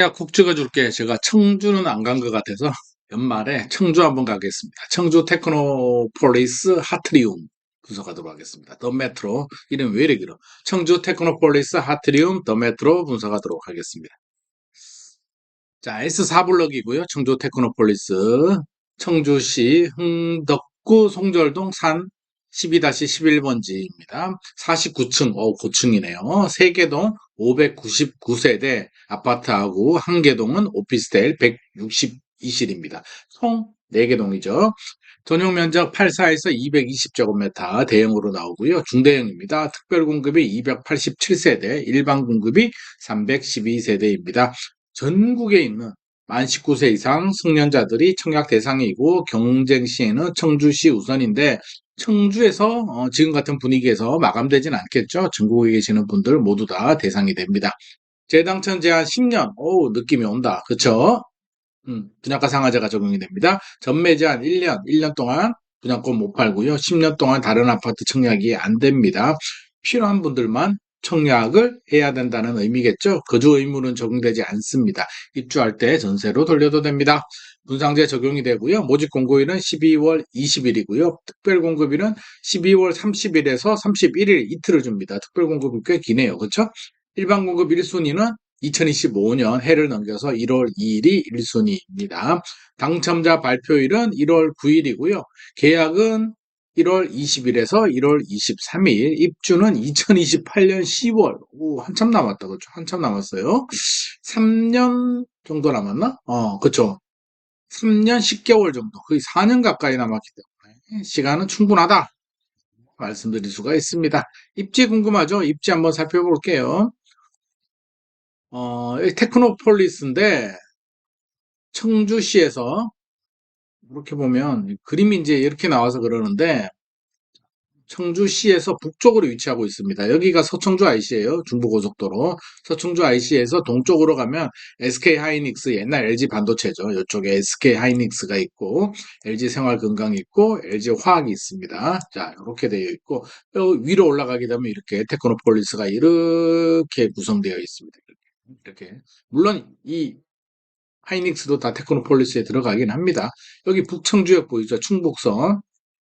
야, 콕 찍어줄게. 제가 청주는 안 간 것 같아서 연말에 청주 한번 가겠습니다. 청주 테크노폴리스 하트리움 분석하도록 하겠습니다. 더 메트로. 이름 왜 이래 길어? 청주 테크노폴리스 하트리움 더 메트로 분석하도록 하겠습니다. 자, S4블럭이고요. 청주 테크노폴리스. 청주시 흥덕구 송절동 산 12-11번지입니다. 49층, 고층이네요. 세개동 599세대 아파트하고 한 개동은 오피스텔 162실입니다. 총 4개동이죠. 전용 면적 84에서 220제곱미터 대형으로 나오고요. 중대형입니다. 특별 공급이 287세대, 일반 공급이 312세대입니다. 전국에 있는 만 19세 이상 성년자들이 청약 대상이고 경쟁 시에는 청주시 우선인데 청주에서 지금 같은 분위기에서 마감되진 않겠죠. 전국에 계시는 분들 모두 다 대상이 됩니다. 재당첨 제한 10년. 오, 느낌이 온다. 그쵸? 분양가 상한제가 적용이 됩니다. 전매 제한 1년 동안 분양권 못 팔고요. 10년 동안 다른 아파트 청약이 안 됩니다. 필요한 분들만 청약을 해야 된다는 의미겠죠. 거주 의무는 적용되지 않습니다. 입주할 때 전세로 돌려도 됩니다. 분상제 적용이 되고요. 모집 공고일은 12월 20일이고요. 특별 공급일은 12월 30일에서 31일 이틀을 줍니다. 특별 공급이 꽤 기네요. 그렇죠? 일반 공급 1순위는 2025년 해를 넘겨서 1월 2일이 1순위입니다. 당첨자 발표일은 1월 9일이고요. 계약은 1월 20일에서 1월 23일, 입주는 2028년 10월. 오, 한참 남았다. 그렇죠? 한참 남았어요. 3년 정도 남았나? 그렇죠. 3년 10개월 정도. 거의 4년 가까이 남았기 때문에 시간은 충분하다. 말씀드릴 수가 있습니다. 입지 궁금하죠? 입지 한번 살펴볼게요. 테크노폴리스인데 청주시에서 이렇게 보면 그림이 이제 이렇게 나와서 그러는데 청주시에서 북쪽으로 위치하고 있습니다. 여기가 서청주 IC예요. 중부고속도로. 서청주 IC에서 동쪽으로 가면 SK 하이닉스 옛날 LG 반도체죠. 이쪽에 SK 하이닉스가 있고 LG 생활건강이 있고 LG 화학이 있습니다. 자, 이렇게 되어 있고 위로 올라가게 되면 이렇게 테크노폴리스가 이렇게 구성되어 있습니다. 이렇게. 물론 이 하이닉스도 다 테크노폴리스에 들어가긴 합니다. 여기 북청주역 보이죠? 충북선.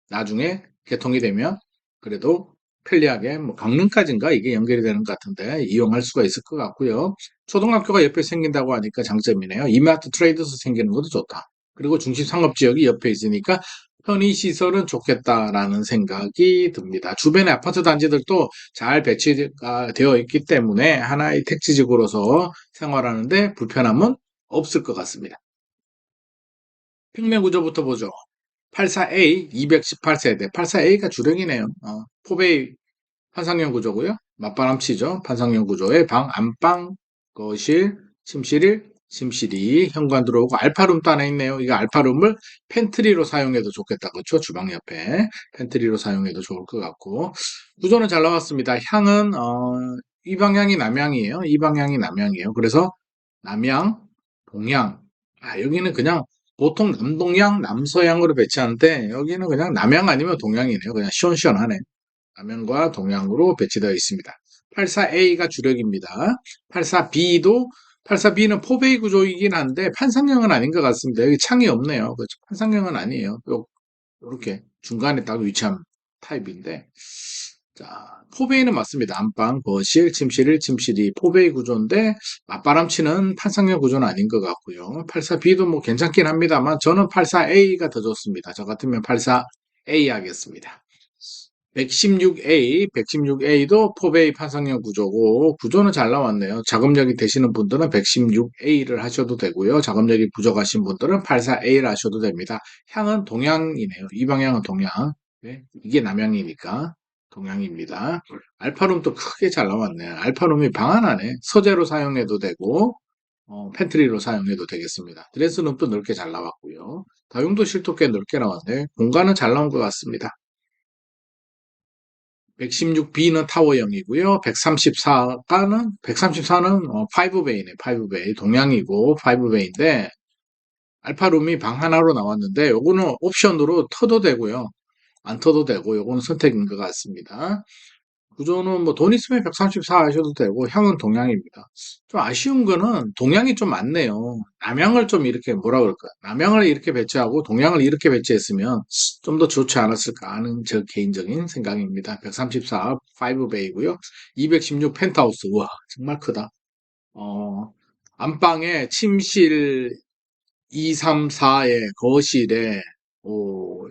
나중에 개통이 되면 그래도 편리하게 뭐 강릉까지인가 이게 연결이 되는 것 같은데 이용할 수가 있을 것 같고요. 초등학교가 옆에 생긴다고 하니까 장점이네요. 이마트 트레이더스 생기는 것도 좋다. 그리고 중심 상업지역이 옆에 있으니까 편의시설은 좋겠다라는 생각이 듭니다. 주변의 아파트 단지들도 잘 배치가 되어 있기 때문에 하나의 택지지구로서 생활하는데 불편함은 없을 것 같습니다. 평면 구조부터 보죠. 84A 218세대. 84A가 주력이네요. 포베이 판상형 구조고요. 맞바람 치죠. 판상형 구조에 방, 안방, 거실, 침실 1, 침실 2, 현관 들어오고 알파룸 또 하나 있네요. 이거 알파룸을 팬트리로 사용해도 좋겠다. 그렇죠? 주방 옆에 팬트리로 사용해도 좋을 것 같고 구조는 잘 나왔습니다. 향은 이 방향이 남향이에요. 이 방향이 남향이에요. 그래서 남향, 동향. 여기는 그냥 보통 남동향, 남서향으로 배치하는데 여기는 그냥 남향 아니면 동향이네요. 그냥 시원시원하네. 남향과 동향으로 배치되어 있습니다. 84A가 주력입니다. 84B도 84B는 포베이 구조이긴 한데 판상형은 아닌 것 같습니다. 여기 창이 없네요. 그렇죠? 판상형은 아니에요. 이렇게 중간에 딱 위치한 타입인데 자, 포베이는 맞습니다. 안방, 거실, 침실 1, 침실 2 포베이 구조인데 맞바람치는 판상형 구조는 아닌 것 같고요. 84B도 뭐 괜찮긴 합니다만 저는 84A가 더 좋습니다. 저 같으면 84A 하겠습니다. 116A, 116A도 포베이 판상형 구조고 구조는 잘 나왔네요. 작업력이 되시는 분들은 116A를 하셔도 되고요. 작업력이 부족하신 분들은 84A를 하셔도 됩니다. 향은 동향이네요. 이 방향은 동향. 네, 이게 남향이니까 동향입니다. 알파룸도 크게 잘 나왔네요. 알파룸이 방 하나네. 서재로 사용해도 되고 팬트리로 사용해도 되겠습니다. 드레스룸도 넓게 잘 나왔고요. 다용도실도 꽤 넓게 나왔네. 공간은 잘 나온 것 같습니다. 116B는 타워형이고요. 134는 5베이네, 5베이. 동양이고 5베이인데 알파룸이 방 하나로 나왔는데 요거는 옵션으로 터도 되고요. 안 터도 되고 요거는 선택인 것 같습니다. 구조는 뭐 돈 있으면 134 하셔도 되고 형은 동양입니다. 좀 아쉬운 거는 동양이 좀 많네요. 남양을 좀 이렇게 뭐라 그럴까? 남양을 이렇게 배치하고 동양을 이렇게 배치했으면 좀 더 좋지 않았을까 하는 저 개인적인 생각입니다. 134 5베이고요. 216 펜트하우스. 와, 정말 크다. 어, 안방에 침실 2, 3, 4에 거실에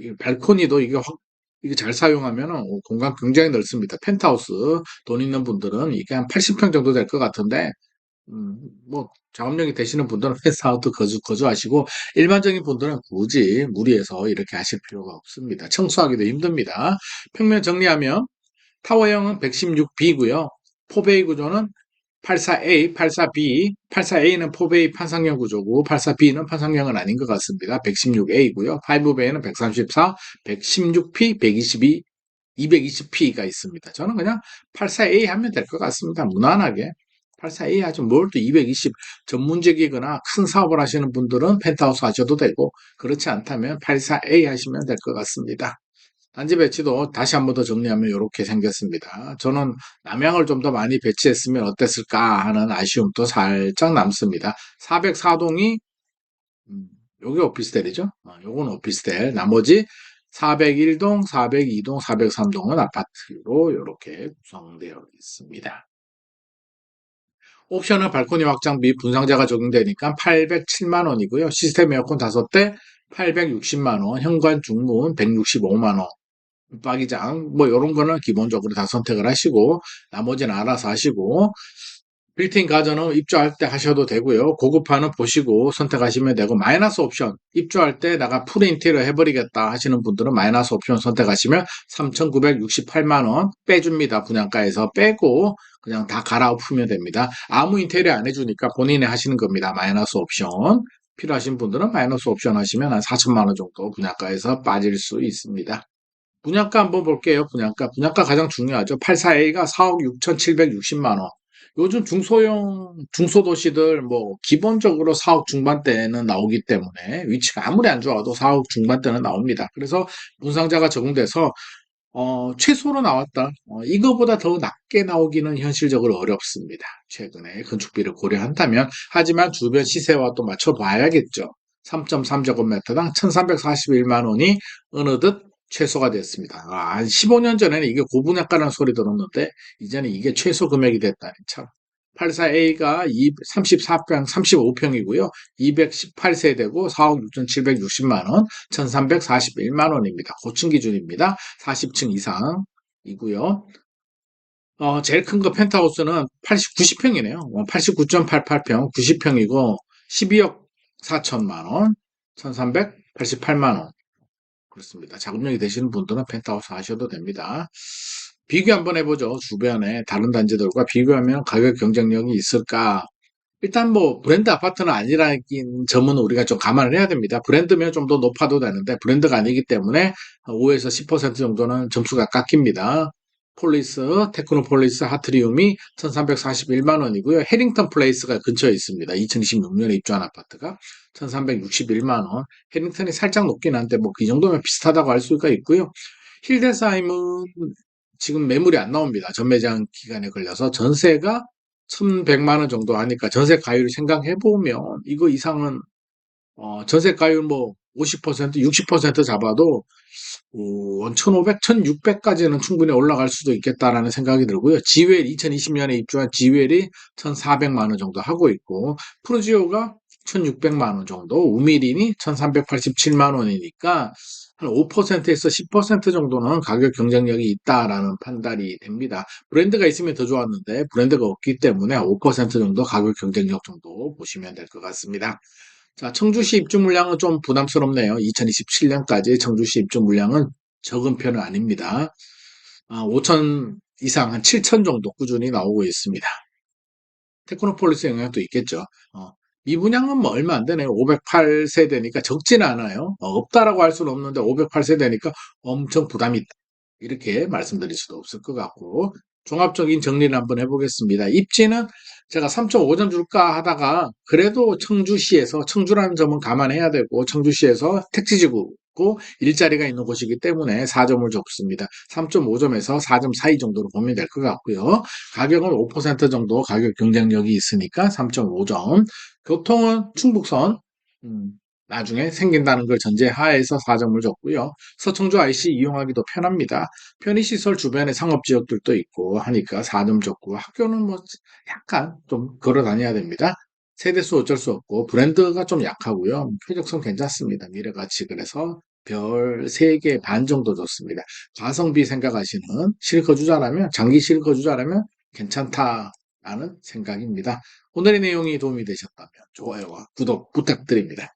이 발코니도 이게 잘 사용하면 공간 굉장히 넓습니다. 펜트하우스 돈 있는 분들은 이게 한 80평 정도 될 것 같은데 뭐 자금력이 되시는 분들은 펜트하우스 거주하시고 일반적인 분들은 굳이 무리해서 이렇게 하실 필요가 없습니다. 청소하기도 힘듭니다. 평면 정리하면 타워형은 116B고요. 포베이 구조는 84A, 84B, 84A는 포베이 판상형 구조고 84B는 판상형은 아닌 것 같습니다. 116A고요. 5베이는 134, 116P, 122, 220P가 있습니다. 저는 그냥 84A 하면 될 것 같습니다. 무난하게. 84A 하죠. 뭘 또 220, 전문직이거나 큰 사업을 하시는 분들은 펜트하우스 하셔도 되고 그렇지 않다면 84A 하시면 될 것 같습니다. 단지 배치도 다시 한 번 더 정리하면 이렇게 생겼습니다. 저는 남양을 좀 더 많이 배치했으면 어땠을까 하는 아쉬움도 살짝 남습니다. 404동이 요게 오피스텔이죠. 요건 오피스텔. 나머지 401동, 402동, 403동은 아파트로 이렇게 구성되어 있습니다. 옵션은 발코니 확장 및 분상자가 적용되니까 807만 원이고요. 시스템 에어컨 5대 860만 원, 현관 중문 165만 원. 붙박이장 뭐 이런 거는 기본적으로 다 선택을 하시고 나머지는 알아서 하시고 빌트인 가전은 입주할 때 하셔도 되고요. 고급화는 보시고 선택하시면 되고 마이너스 옵션 입주할 때 내가 풀 인테리어 해버리겠다 하시는 분들은 마이너스 옵션 선택하시면 3,968만 원 빼줍니다. 분양가에서 빼고 그냥 다 갈아엎으면 됩니다. 아무 인테리어 안 해주니까 본인이 하시는 겁니다. 마이너스 옵션 필요하신 분들은 마이너스 옵션 하시면 한 4천만 원 정도 분양가에서 빠질 수 있습니다. 분양가 한번 볼게요. 분양가 가장 중요하죠. 84A가 4억 6,760만 원. 요즘 중소도시들 뭐 기본적으로 4억 중반대는 나오기 때문에 위치가 아무리 안 좋아도 4억 중반대는 나옵니다. 그래서 분상자가 적용돼서 최소로 나왔다. 이거보다 더 낮게 나오기는 현실적으로 어렵습니다. 최근에 건축비를 고려한다면 하지만 주변 시세와 또 맞춰봐야겠죠. 3.3제곱미터당 1,341만 원이 어느덧 최소가 됐습니다. 한 15년 전에는 이게 고분양가라는 소리 들었는데 이제는 이게 최소 금액이 됐다니 참. 84A가 34평, 35평이고요. 218세대고 4억 6,760만 원, 1,341만 원입니다. 고층 기준입니다. 40층 이상이고요. 제일 큰 거 펜트하우스는 90평이네요. 89.88평, 90평이고 12억 4천만 원, 1,388만 원. 그렇습니다. 자금력이 되시는 분들은 펜트하우스 하셔도 됩니다. 비교 한번 해보죠. 주변에 다른 단지들과 비교하면 가격 경쟁력이 있을까? 일단 뭐 브랜드 아파트는 아니라는 점은 우리가 좀 감안을 해야 됩니다. 브랜드면 좀 더 높아도 되는데 브랜드가 아니기 때문에 5에서 10% 정도는 점수가 깎입니다. 폴리스, 테크노폴리스, 하트리움이 1,341만 원이고요. 해링턴 플레이스가 근처에 있습니다. 2026년에 입주한 아파트가 1,361만 원. 해링턴이 살짝 높긴 한데 뭐 그 정도면 비슷하다고 할 수가 있고요. 힐데스하임은 지금 매물이 안 나옵니다. 전매장 기간에 걸려서 전세가 1,100만 원 정도 하니까 전세 가율 생각해 보면 이거 이상은 전세 가율 뭐 50%, 60% 잡아도 1,500, 1,600까지는 충분히 올라갈 수도 있겠다라는 생각이 들고요. 지웰 2020년에 입주한 지웰이 1,400만 원 정도 하고 있고 프루지오가 1,600만 원 정도, 우미린이 1,387만 원이니까 한 5%에서 10% 정도는 가격 경쟁력이 있다라는 판단이 됩니다. 브랜드가 있으면 더 좋았는데 브랜드가 없기 때문에 5% 정도 가격 경쟁력 정도 보시면 될 것 같습니다. 자, 청주시 입주 물량은 좀 부담스럽네요. 2027년까지 청주시 입주 물량은 적은 편은 아닙니다. 5천 이상 한 7천 정도 꾸준히 나오고 있습니다. 테크노폴리스 영향도 있겠죠. 미분양은 뭐 얼마 안 되네요. 508세대니까 적지는 않아요. 없다라고 할 수는 없는데 508세대니까 엄청 부담이 있다. 이렇게 말씀드릴 수도 없을 것 같고 종합적인 정리를 한번 해보겠습니다. 입지는 제가 3.5점 줄까 하다가 그래도 청주시에서 청주라는 점은 감안해야 되고 청주시에서 택지지구 있고 일자리가 있는 곳이기 때문에 4점을 줬습니다. 3.5점에서 4.42 정도로 보면 될 것 같고요. 가격은 5% 정도 가격 경쟁력이 있으니까 3.5점. 교통은 충북선 나중에 생긴다는 걸 전제하에서 4점을 줬고요. 서청주 IC 이용하기도 편합니다. 편의시설 주변에 상업지역들도 있고 하니까 4점 줬고 학교는 뭐 약간 좀 걸어 다녀야 됩니다. 세대수 어쩔 수 없고 브랜드가 좀 약하고요. 표적성 괜찮습니다. 미래가치 그래서 별 3개 반 정도 줬습니다. 가성비 생각하시는 실거주자라면 장기 실거주자라면 괜찮다라는 생각입니다. 오늘의 내용이 도움이 되셨다면 좋아요와 구독 부탁드립니다.